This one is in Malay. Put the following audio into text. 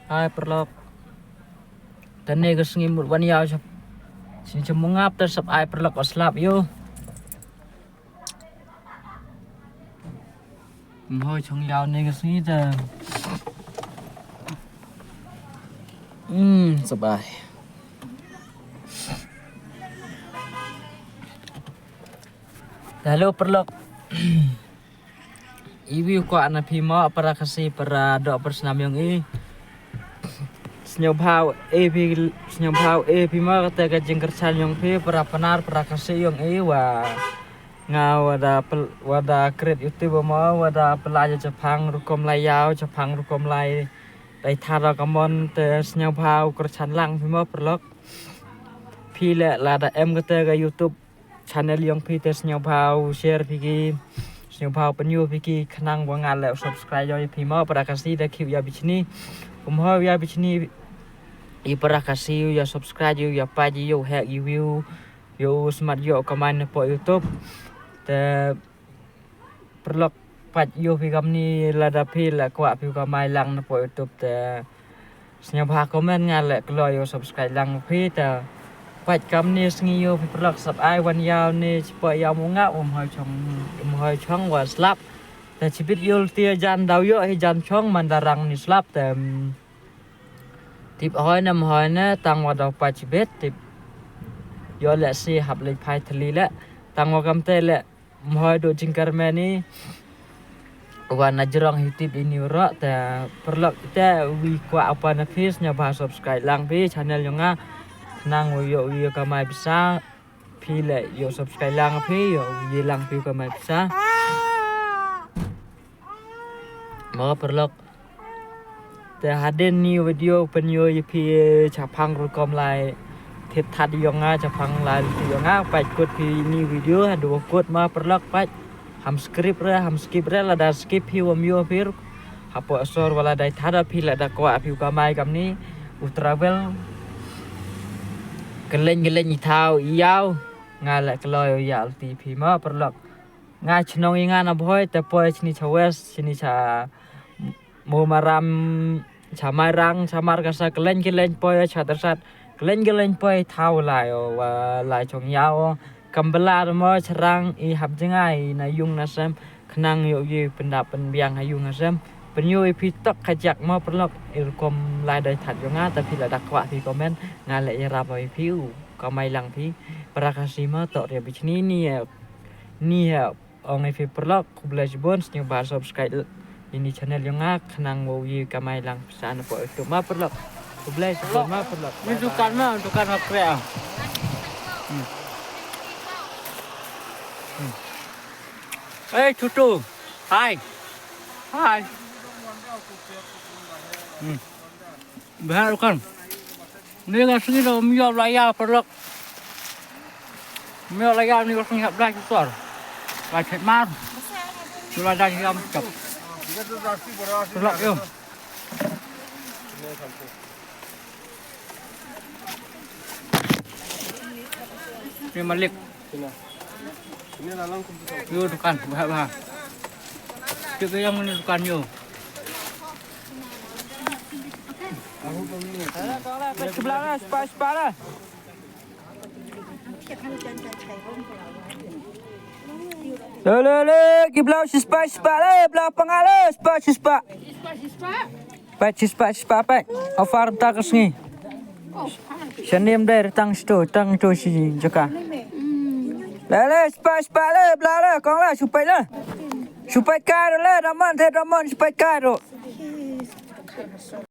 Hai perlok. Tani ke sengimut wan yau sini cemungap tersep ai perlok oslap yo. Mhoi chong yau ni ke sengi ta. Sebai. Halo perlok. Iwi ko ana phimo para kasi para dok persenam yang senyobhau phimo kata ka jengkersan yang phi para penar para kasi yang wa nga wada kret YouTube mo wada pelaya Jepang rukom layau Jepang rukom lay dai thara kamon te senyobhau kersan lang phimo perlok phi le la da em kata ka YouTube channel yang phi te senyobhau share phi senyobhau penyu phi khnang wa nga le subscribe yo phimo para kasi da khiu ya bichni umho ya bichni para kasih ya subscribe ya paji yo hack review yo smart yo comment po YouTube te perlok pat yo pi kamni lada pi la kwa pi kamai lang po YouTube te senyabha comment ngale klo yo subscribe lang pi te pat kamni sngi yo pi perlok sub ai wan yaw ni po yaw munga hoi chong wa slap te chipit yo tia jan daw yo jan chong mandarang ni slap te tip hoi na tang wa daw pa chibet tip yo le si hab le phai thli le tang wa kam te le hoi do jingkar me ni wa na jrong youtube ini ro te perlok te wi kwa apa na fis nya ba subscribe lang pi channel yo nga nang yo kamai bisa pi le yo subscribe lang pi yo yi lang pi kamai bisa mo perlok te haden ni video penyo pi chapang rukom lai thit thad yonga chapang lai yonga pai kut pi ni video hadu kut ma perlok pai ham skip re la da skip pi wam yo pir hapo asor wala dai thada pi la da kwa pi kamai kam ni u travel keleng thau yaw nga la kloy ya ti pi ma perlok nga chnong inga na boy te poi chni chawes chni cha mo maram chamarang chamar kasa keleng poi chatersat keleng poi thau lai wa lai chong yao kambela mo charang I hab jengai na yung na sam khnang yo yi pendap penbiang hayung na sam penyu pi tok khajak mo perlok ilkom lai dai that yo nga ta pi la dakwa pi komen nga le ya rap pi piu kamai lang pi para kasima tok re bichni ni ong pi perlok kublaj bons ni ba subscribe ini channel yang khnang wo yi kamai lang pesan po itu ma perlok kublaj ma perlok ni dukan ma kre Hey cucu, hai. Bahar kan. Ni kan sini dah mio laya perlok. Mio laya ni kan hab dah besar. Lai chet mar. Sudah dah jam cep. Perlok yo. Ni Malik. Ini lalang komputer. Yo dukan, bahar. Kita yang ini dukan yo. Sebelah sebelah. Le, kiblau sispa le, belah pengale, sispa. Pak. Afar tak kesini. Senim dari tang tu si jaka. Le, sispa le, belah le, kong le, supai le. Supai karo le, ramon, supaya karo.